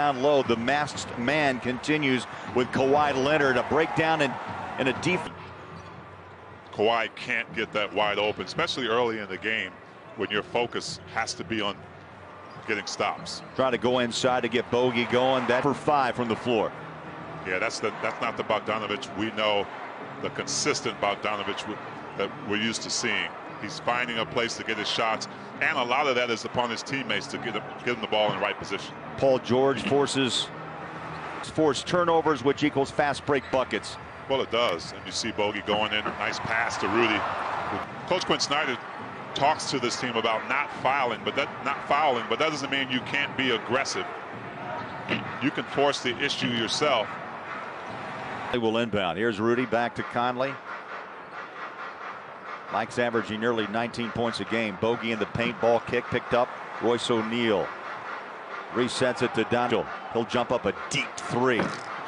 down low. The masked man continues with Kawhi Leonard. A breakdown in a deep. Kawhi can't get that wide open, especially early in the game when your focus has to be on getting stops. Trying to go inside to get Bogey going. That for 5 from the floor. Yeah, that's not the Bogdanovich we know, the consistent Bogdanovich that we're used to seeing. He's finding a place to get his shots, and a lot of that is upon his teammates to get him the ball in the right position. Paul George forces turnovers, which equals fast break buckets. Well, it does, and you see Bogey going in. Nice pass to Rudy. Coach Quinn Snyder talks to this team about not fouling, but that doesn't mean you can't be aggressive. You can force the issue yourself. They will inbound. Here's Rudy back to Conley. Mike's averaging nearly 19 points a game. Bogey in the paint, ball kick picked up. Royce O'Neal resets it to Donald. He'll jump up a deep 3.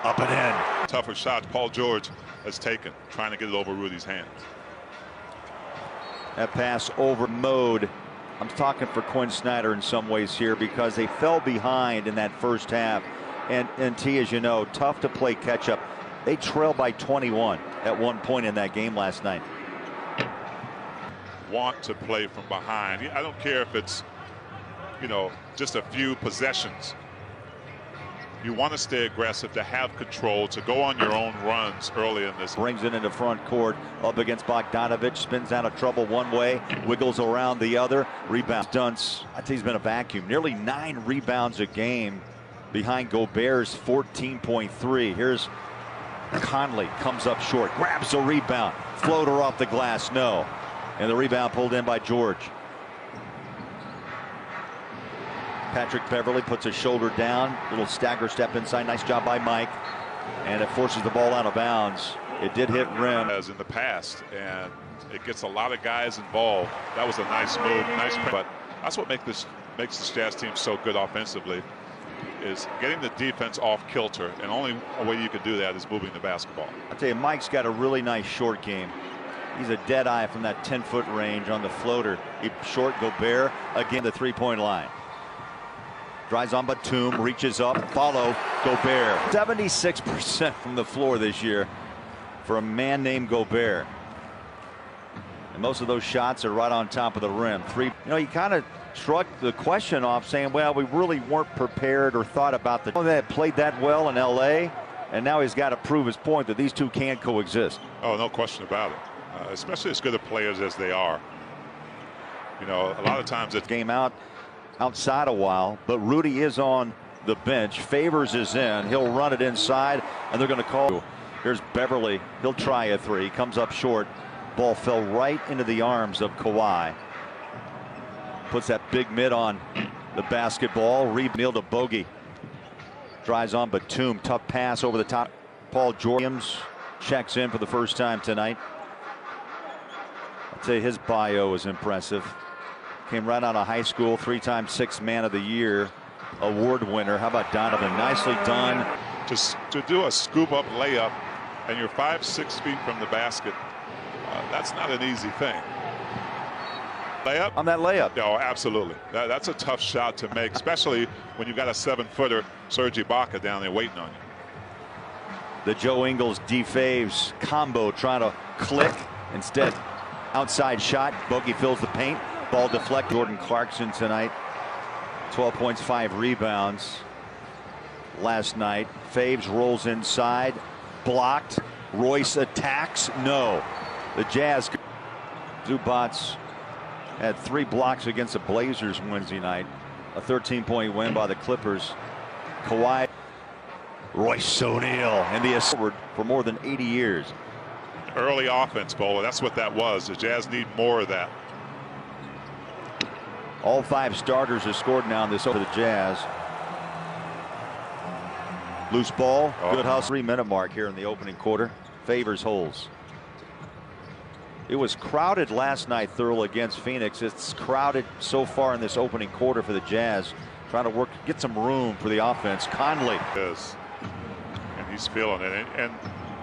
Up and in. Tougher shots Paul George has taken, trying to get it over Rudy's hands. That pass over mode. I'm talking for Quinn Snyder in some ways here because they fell behind in that first half. And T, as you know, tough to play catch up. They trailed by 21 at one point in that game last night. Want to play from behind. I don't care if it's, just a few possessions. You want to stay aggressive, to have control, to go on your own runs early in this. Brings it into front court, up against Bogdanovich, spins out of trouble one way, wiggles around the other, rebounds. Dunce, I think he's been a vacuum. Nearly 9 rebounds a game behind Gobert's 14.3. Here's Conley, comes up short, grabs a rebound, floater off the glass, no. And the rebound pulled in by George. Patrick Beverly puts his shoulder down, little stagger step inside. Nice job by Mike, and it forces the ball out of bounds. It did hit rim as in the past, and it gets a lot of guys involved. That was a nice move, nice. But that's what makes this Jazz team so good offensively, is getting the defense off kilter, and only way you can do that is moving the basketball. I tell you, Mike's got a really nice short game. He's a dead eye from that 10-foot range on the floater. He short Gobert again the 3-point line. Drives on Batum, reaches up, follow Gobert. 76% from the floor this year for a man named Gobert. And most of those shots are right on top of the rim. He kind of shrugged the question off, saying, well, we really weren't prepared or thought about the that played that well in LA, and now he's got to prove his point that these two can't coexist. Oh, no question about it. Especially as good of players as they are. A lot of times it's game outside a while, but Rudy is on the bench. Favors is in. He'll run it inside, and they're going to call. Here's Beverly. He'll try a 3. Comes up short. Ball fell right into the arms of Kawhi. Puts that big mid on the basketball. Neal to Bogey. Drives on Batum. Tough pass over the top. Paul George checks in for the first time tonight. I'd say his bio is impressive. Came right out of high school, 3-time 6th man of the year award winner. How about Donovan? Nicely done. To do a scoop up layup and you're 5-6 feet from the basket, that's not an easy thing. Layup? On that layup. Oh, absolutely. That's a tough shot to make, especially when you've got a 7-footer Serge Ibaka down there waiting on you. The Joe Ingles D-Faves combo trying to click. Instead, outside shot. Bogey fills the paint. Ball deflect. Jordan Clarkson tonight. 12 points, 5 rebounds last night. Faves rolls inside. Blocked. Royce attacks. No. The Jazz. Zubats had 3 blocks against the Blazers Wednesday night. A 13-point win by the Clippers. Kawhi. Royce O'Neal and the forward for more than 80 years. Early offense, Bowler. That's what that was. The Jazz need more of that. All 5 starters have scored now in this over the Jazz. Loose ball. Good hustle. 3-minute mark here in the opening quarter. Favors holds. It was crowded last night, Thurl, against Phoenix. It's crowded so far in this opening quarter for the Jazz. Trying to get some room for the offense. Conley. Yes. And he's feeling it. And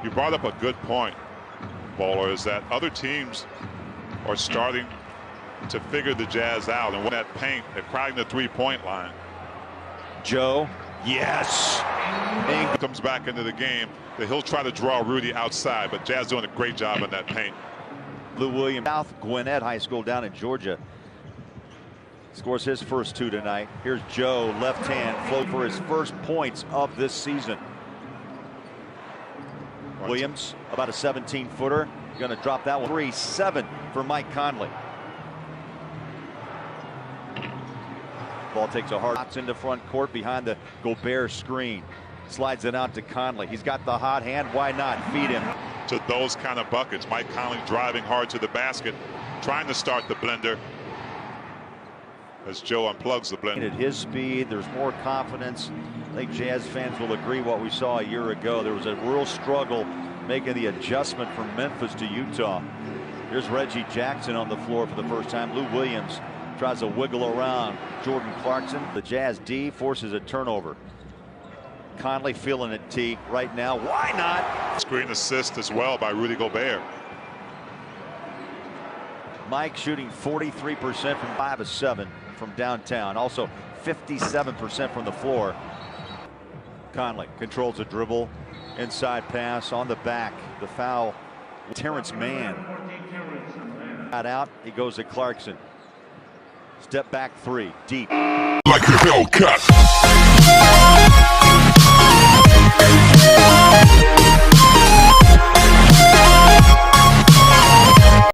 you brought up a good point, Bowler, is that other teams are starting to figure the Jazz out, and when that paint, they're crowding the 3-point line. Joe Yes. Comes back into the game, that he'll try to draw Rudy outside, but Jazz doing a great job in that paint. Lou Williams, South Gwinnett High School down in Georgia, scores his first 2 tonight. Here's Joe, left hand, float for his first points of this season. Williams, about a 17-footer, going to drop that one. 3-7 for Mike Conley. Ball takes a hard shot into front court behind the Gobert screen. Slides it out to Conley. He's got the hot hand. Why not feed him to those kind of buckets? Mike Conley driving hard to the basket, trying to start the blender as Joe unplugs the blender. At his speed, there's more confidence. I think Jazz fans will agree what we saw a year ago. There was a real struggle making the adjustment from Memphis to Utah. Here's Reggie Jackson on the floor for the first time. Lou Williams tries to wiggle around Jordan Clarkson. The Jazz D forces a turnover. Conley feeling it, T, right now. Why not? Screen assist as well by Rudy Gobert. Mike shooting 43% from 5 of 7 from downtown. Also 57% from the floor. Conley controls the dribble. Inside pass on the back. The foul. Terrence Mann. Got out. He goes to Clarkson. Step back 3. Deep. Like a Hellcat.